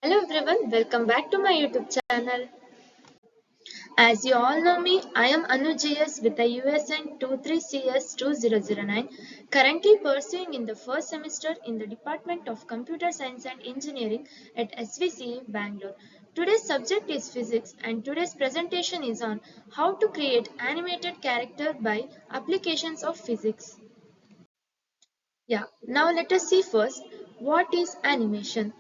Hello everyone, welcome back to my YouTube channel. As you all know me, I am Anu GS with a USN 23CS2009, currently pursuing in the first semester in the Department of Computer Science and Engineering at SVCA Bangalore. Today's subject is physics and today's presentation is on how to create animated character by applications of physics. Now let us see first what is animation.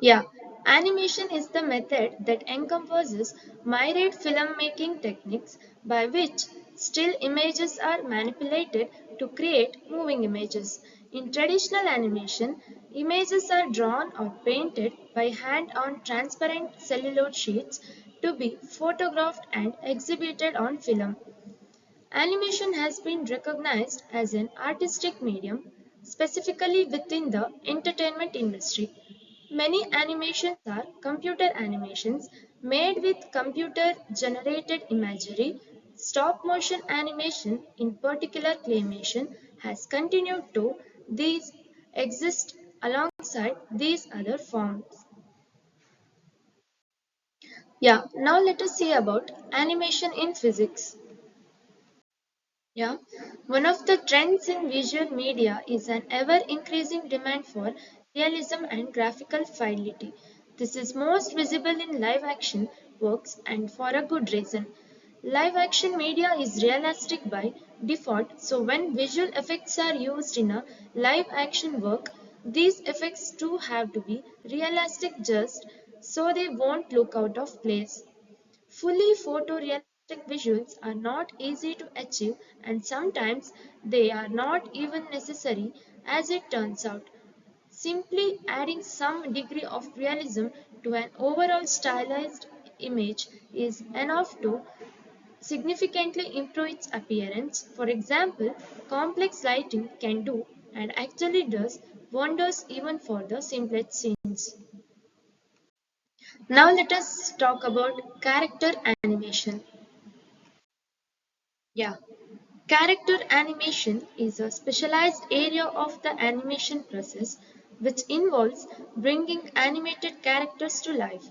Yeah, animation is the method that encompasses myriad filmmaking techniques by which still images are manipulated to create moving images. In traditional animation, images are drawn or painted by hand on transparent celluloid sheets to be photographed and exhibited on film. Animation has been recognized as an artistic medium, specifically within the entertainment industry. Many animations are computer animations made with computer generated imagery. Stop motion animation, in particular claymation, has continued to these exist alongside these other forms. Now let us see about animation in physics. Yeah, one of the trends in visual media is an ever increasing demand for realism and graphical fidelity. This is most visible in live action works and for a good reason. Live action media is realistic by default, so when visual effects are used in a live action work, these effects too have to be realistic just so they won't look out of place. Fully photorealistic visuals are not easy to achieve and sometimes they are not even necessary as it turns out. Simply adding some degree of realism to an overall stylized image is enough to significantly improve its appearance. For example, complex lighting can do and actually does wonders even for the simplest scenes. Now let us talk about character animation. Yeah, character animation is a specialized area of the animation process which involves bringing animated characters to life.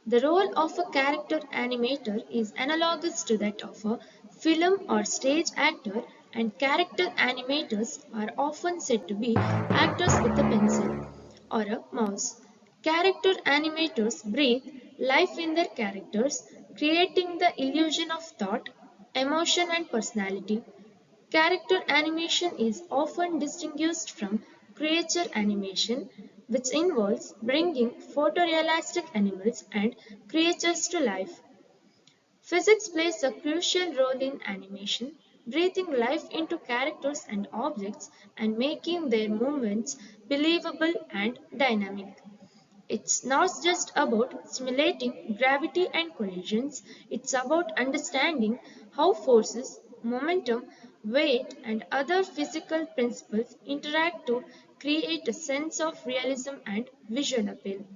The role of a character animator is analogous to that of a film or stage actor, and character animators are often said to be actors with a pencil or a mouse. Character animators breathe life in their characters, creating the illusion of thought, emotion, and personality. Character animation is often distinguished from creature animation, which involves bringing photorealistic animals and creatures to life. Physics plays a crucial role in animation, breathing life into characters and objects and making their movements believable and dynamic. It's not just about simulating gravity and collisions, it's about understanding how forces, momentum, weight, and other physical principles interact to create a sense of realism and visual appeal.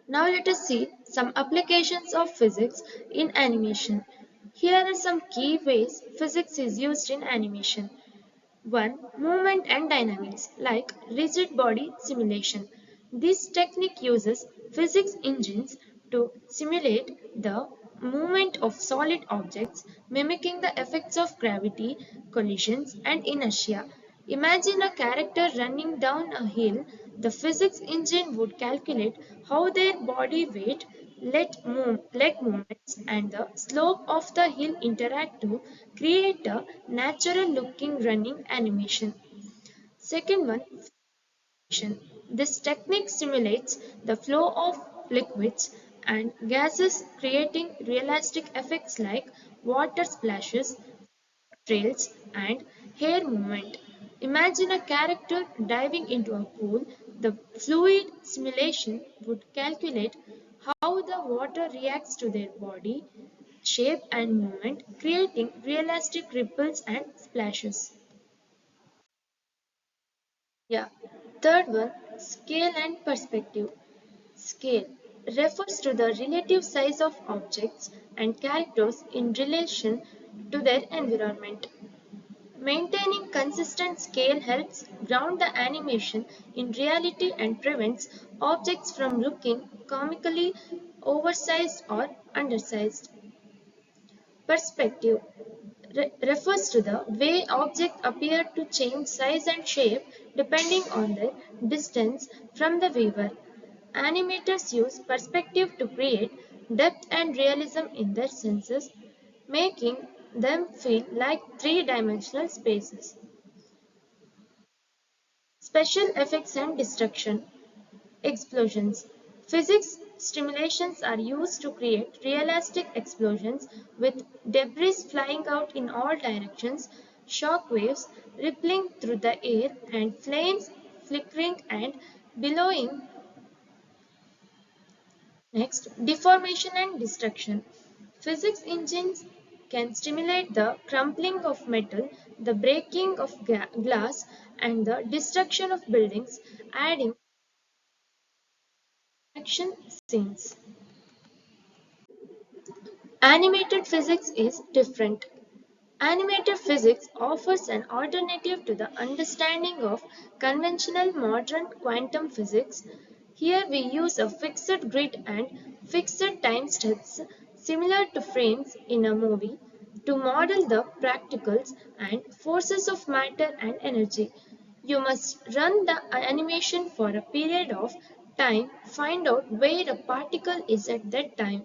Now let us see some applications of physics in animation. Here are some key ways physics is used in animation. 1. Movement and dynamics, like rigid body simulation. This technique uses physics engines to simulate the movement of solid objects, mimicking the effects of gravity, collisions, and inertia. Imagine a character running down a hill. The physics engine would calculate how their body weight, leg movements, and the slope of the hill interact to create a natural looking running animation. Second one, fluctuation. This technique simulates the flow of liquids and gases, creating realistic effects like water splashes, trails, and hair movement. Imagine a character diving into a pool. The fluid simulation would calculate how the water reacts to their body, shape, and movement, creating realistic ripples and splashes. Yeah. Third one, scale and perspective. Scale refers to the relative size of objects and characters in relation to their environment. Maintaining consistent scale helps ground the animation in reality and prevents objects from looking comically oversized or undersized. Perspective refers to the way objects appear to change size and shape depending on their distance from the viewer. Animators use perspective to create depth and realism in their senses, making them feel like three-dimensional spaces. Special effects and destruction. Explosions. Physics stimulations are used to create realistic explosions with debris flying out in all directions, shock waves rippling through the air, and flames flickering and billowing. Next, deformation and destruction. Physics engines can stimulate the crumbling of metal, the breaking of glass, and the destruction of buildings, adding action scenes. Animated physics is different. Animated physics offers an alternative to the understanding of conventional modern quantum physics. Here we use a fixed grid and fixed time steps similar to frames in a movie to model the particles and forces of matter and energy. You must run the animation for a period of time, find out where a particle is at that time.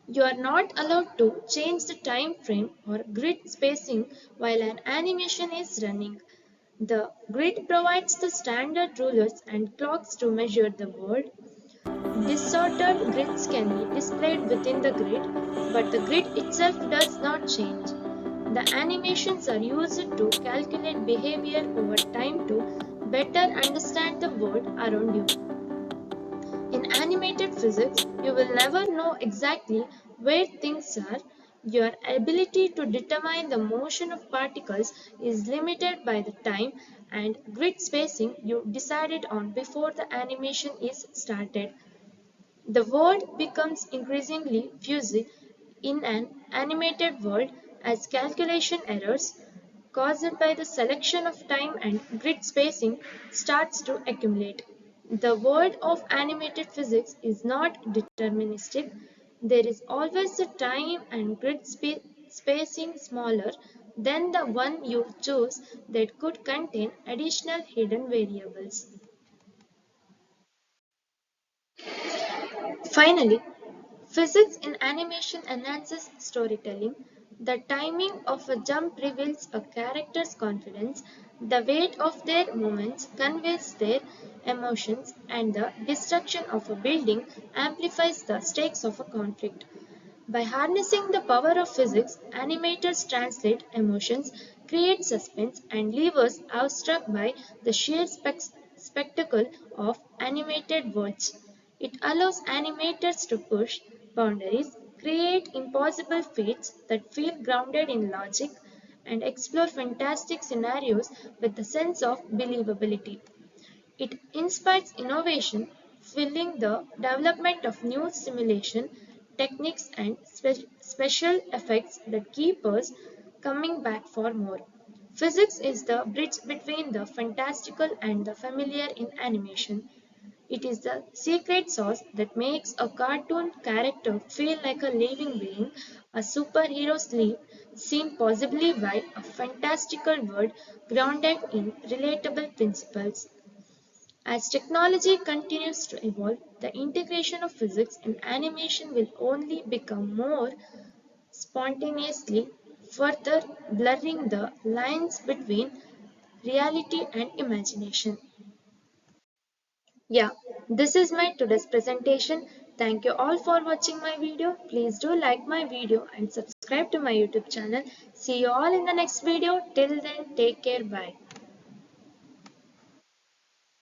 You are not allowed to change the time frame or grid spacing while an animation is running. The grid provides the standard rulers and clocks to measure the world. Disordered grids can be displayed within the grid, but the grid itself does not change. The animations are used to calculate behavior over time to better understand the world around you. In animated physics, you will never know exactly where things are. Your ability to determine the motion of particles is limited by the time and grid spacing you decided on before the animation is started. The world becomes increasingly fuzzy in an animated world as calculation errors caused by the selection of time and grid spacing starts to accumulate. The world of animated physics is not deterministic. There is always a time and grid spacing smaller than the one you choose that could contain additional hidden variables. Finally, physics in animation enhances storytelling. The timing of a jump reveals a character's confidence, the weight of their movements conveys their emotions, and the destruction of a building amplifies the stakes of a conflict. By harnessing the power of physics, animators translate emotions, create suspense, and leave us awestruck by the sheer spectacle of animated worlds. It allows animators to push boundaries, create impossible feats that feel grounded in logic, and explore fantastic scenarios with a sense of believability. It inspires innovation, fueling the development of new simulation techniques and special effects that keep us coming back for more. Physics is the bridge between the fantastical and the familiar in animation. It is the secret sauce that makes a cartoon character feel like a living being, a superhero sleep, seen possibly by a fantastical world grounded in relatable principles. As technology continues to evolve, the integration of physics in animation will only become more spontaneously, further blurring the lines between reality and imagination. Yeah, this is my today's presentation. Thank you all for watching my video. Please do like my video and subscribe to my YouTube channel. See you all in the next video. Till then, take care. Bye.